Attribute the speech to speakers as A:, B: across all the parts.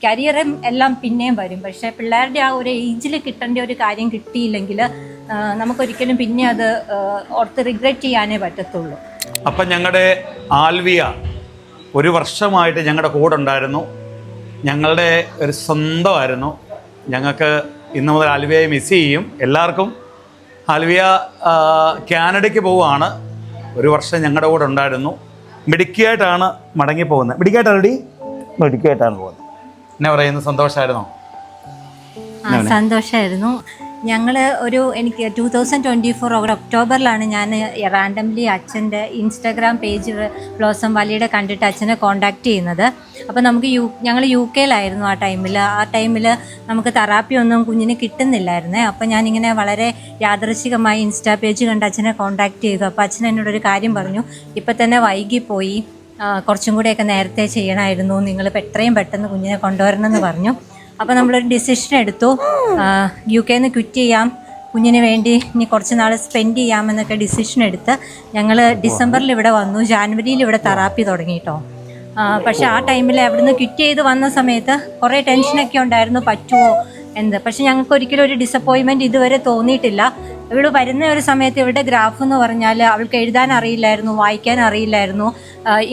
A: കരിയറും എല്ലാം പിന്നെയും വരും. പക്ഷേ പിള്ളേരുടെ ആ ഒരു ഏജിൽ കിട്ടേണ്ട ഒരു കാര്യം കിട്ടിയില്ലെങ്കിൽ നമുക്കൊരിക്കലും പിന്നെ അത് ഓർത്ത് റിഗ്രറ്റ് ചെയ്യാനേ പറ്റത്തുള്ളൂ.
B: അപ്പം ഞങ്ങളുടെ ആൽവിയ 1 വർഷമായിട്ട് ഞങ്ങളുടെ കൂടെ ഉണ്ടായിരുന്നു. ഞങ്ങളുടെ ഒരു സ്വന്തമായിരുന്നു. ഞങ്ങൾക്ക് ഇന്ന് മുതൽ ആൽവിയയെ മിസ് ചെയ്യും. എല്ലാവർക്കും ആൽവിയ കാനഡയ്ക്ക് പോവുകയാണ്. 1 വർഷം ഞങ്ങളുടെ കൂടെ ഉണ്ടായിരുന്നു. മിടുക്കിയായിട്ടാണ് മടങ്ങിപ്പോകുന്നത്. മിടുക്കിയായിട്ടാണ് പോകുന്നത്. എന്നാ പറയുന്നത്? സന്തോഷമായിരുന്നോ?
A: സന്തോഷമായിരുന്നു. ഞങ്ങൾ എനിക്ക് 2024 ഒക്ടോബറിലാണ് ഞാൻ റാൻഡംലി അച്ഛൻ്റെ ഇൻസ്റ്റാഗ്രാം പേജ് ബ്ലോസം വാലിയുടെ കണ്ടിട്ട് അച്ഛനെ കോൺടാക്റ്റ് ചെയ്യുന്നത്. അപ്പോൾ ഞങ്ങൾ UK-യിലായിരുന്നു ആ ടൈമിൽ നമുക്ക് തെറാപ്പി ഒന്നും കുഞ്ഞിന് കിട്ടുന്നില്ലായിരുന്നേ. അപ്പോൾ ഞാനിങ്ങനെ വളരെ യാദൃശ്ചികമായി ഇൻസ്റ്റാ പേജ് കണ്ട് അച്ഛനെ കോൺടാക്റ്റ് ചെയ്തു. അപ്പോൾ അച്ഛൻ എന്നോടൊരു കാര്യം പറഞ്ഞു, ഇപ്പം തന്നെ വൈകിപ്പോയി, കുറച്ചും കൂടെയൊക്കെ നേരത്തെ ചെയ്യണമായിരുന്നു, നിങ്ങളിപ്പോൾ എത്രയും പെട്ടെന്ന് കുഞ്ഞിനെ കൊണ്ടുവരണമെന്ന് പറഞ്ഞു. അപ്പോൾ നമ്മളൊരു ഡിസിഷൻ എടുത്തു, UK-ന്ന് ക്വിറ്റ് ചെയ്യാം, കുഞ്ഞിന് വേണ്ടി ഇനി കുറച്ച് നാൾ സ്പെൻഡ് ചെയ്യാമെന്നൊക്കെ ഡിസിഷൻ എടുത്ത് ഞങ്ങൾ ഡിസംബറിൽ ഇവിടെ വന്നു. ജാനുവരിയിൽ ഇവിടെ തെറാപ്പി തുടങ്ങി കേട്ടോ. പക്ഷേ ആ ടൈമിൽ അവിടുന്ന് ക്വിറ്റ് ചെയ്ത് വന്ന സമയത്ത് കുറേ ടെൻഷനൊക്കെ ഉണ്ടായിരുന്നു, പറ്റുമോ എന്ത്. പക്ഷെ ഞങ്ങൾക്ക് ഒരിക്കലും ഒരു ഡിസപ്പോയിൻമെൻറ്റ് ഇതുവരെ തോന്നിയിട്ടില്ല. ഇവൾ വരുന്ന ഒരു സമയത്ത് ഇവളുടെ ഗ്രാഫ് എന്ന് പറഞ്ഞാൽ അവൾക്ക് എഴുതാൻ അറിയില്ലായിരുന്നു, വായിക്കാൻ അറിയില്ലായിരുന്നു,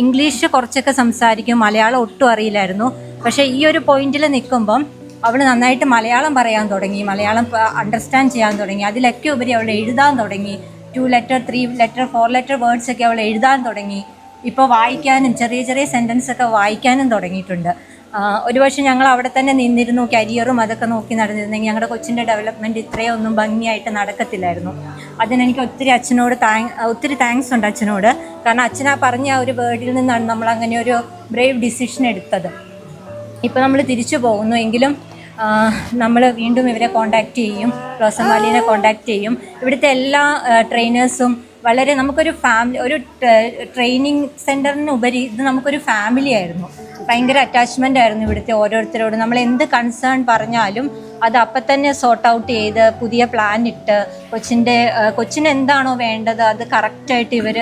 A: ഇംഗ്ലീഷ് കുറച്ചൊക്കെ സംസാരിക്കും, മലയാളം ഒട്ടും അറിയില്ലായിരുന്നു. പക്ഷേ ഈ ഒരു പോയിന്റിൽ നിൽക്കുമ്പം അവൾ നന്നായിട്ട് മലയാളം പറയാൻ തുടങ്ങി, മലയാളം അണ്ടർസ്റ്റാൻഡ് ചെയ്യാൻ തുടങ്ങി. അതിലൊക്കെ ഉപരി അവൾ എഴുതാൻ തുടങ്ങി. 2 ലെറ്റർ 3 ലെറ്റർ 4 ലെറ്റർ വേർഡ്സൊക്കെ അവൾ എഴുതാൻ തുടങ്ങി. ഇപ്പോൾ വായിക്കാനും ചെറിയ ചെറിയ സെൻറ്റൻസൊക്കെ വായിക്കാനും തുടങ്ങിയിട്ടുണ്ട്. ഒരു പക്ഷേ ഞങ്ങൾ അവിടെ തന്നെ നിന്നിരുന്നു, കരിയറും അതൊക്കെ നോക്കി നടന്നിരുന്നെങ്കിൽ ഞങ്ങളുടെ കൊച്ചിൻ്റെ ഡെവലപ്മെൻറ്റ് ഇത്രയും ഒന്നും ഭംഗിയായിട്ട് നടക്കത്തില്ലായിരുന്നു. അതിനെനിക്ക് ഒത്തിരി താങ്ക്സ് ഉണ്ട് അച്ഛനോട്. കാരണം അച്ഛനാ പറഞ്ഞ ആ ഒരു വേർഡിൽ നിന്നാണ് നമ്മൾ അങ്ങനെ ഒരു ബ്രേവ് ഡിസിഷൻ എടുത്തത്. ഇപ്പോൾ നമ്മൾ തിരിച്ചു പോകുന്നു എങ്കിലും നമ്മൾ വീണ്ടും ഇവരെ കോൺടാക്റ്റ് ചെയ്യും, ബ്ലോസം വാലിനെ കോൺടാക്റ്റ് ചെയ്യും. ഇവിടുത്തെ എല്ലാ ട്രെയിനേഴ്സും വളരെ നമുക്കൊരു ഒരു ട്രെയിനിങ് സെൻറ്ററിനുപരി ഇത് നമുക്കൊരു ഫാമിലി ആയിരുന്നു. ഭയങ്കര അറ്റാച്ച്മെൻ്റ് ആയിരുന്നു ഇവിടുത്തെ ഓരോരുത്തരോട്. നമ്മൾ എന്ത് കൺസേൺ പറഞ്ഞാലും അത് അപ്പം തന്നെ സോർട്ട് ഔട്ട് ചെയ്ത് പുതിയ പ്ലാൻ ഇട്ട് കൊച്ചിന് എന്താണോ വേണ്ടത് അത് കറക്റ്റായിട്ട് ഇവർ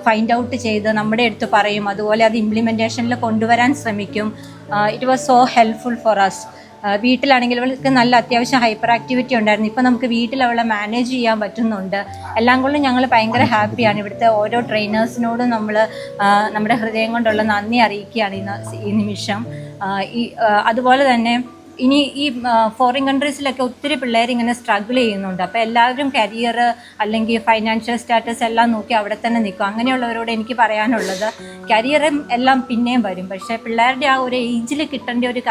A: ഫൈൻഡ് ഔട്ട് ചെയ്ത് നമ്മുടെ അടുത്ത് പറയും. അതുപോലെ അത് ഇംപ്ലിമെൻറ്റേഷനിൽ കൊണ്ടുവരാൻ ശ്രമിക്കും. It was so helpful for us. വീട്ടിലാണെങ്കിൽ അവൾക്ക് നല്ല അത്യാവശ്യം ഹൈപ്പർ ആക്ടിവിറ്റി ഉണ്ടായിരുന്നു. ഇപ്പം നമുക്ക് വീട്ടിൽ അവളെ മാനേജ് ചെയ്യാൻ പറ്റുന്നുണ്ട്. എല്ലാം കൊണ്ടും ഞങ്ങൾ ഭയങ്കര ഹാപ്പിയാണ്. ഇവിടുത്തെ ഓരോ ട്രെയിനേഴ്സിനോടും നമ്മൾ നമ്മുടെ ഹൃദയം കൊണ്ടുള്ള നന്ദി അറിയിക്കുകയാണ് ഈ നിമിഷം. അതുപോലെ തന്നെ ഇനി ഈ ഫോറിൻ കൺട്രീസിലൊക്കെ ഒത്തിരി പിള്ളേർ ഇങ്ങനെ സ്ട്രഗിൾ ചെയ്യുന്നുണ്ട്. അപ്പോൾ എല്ലാവരും കരിയർ അല്ലെങ്കിൽ ഫൈനാൻഷ്യൽ സ്റ്റാറ്റസ് എല്ലാം നോക്കി അവിടെ തന്നെ നിൽക്കും. അങ്ങനെയുള്ളവരോട് എനിക്ക് പറയാനുള്ളത്, കരിയറും എല്ലാം പിന്നെയും വരും. പക്ഷേ പിള്ളേരുടെ ആ ഒരു ഏജിൽ കിട്ടേണ്ട ഒരു കാര്യം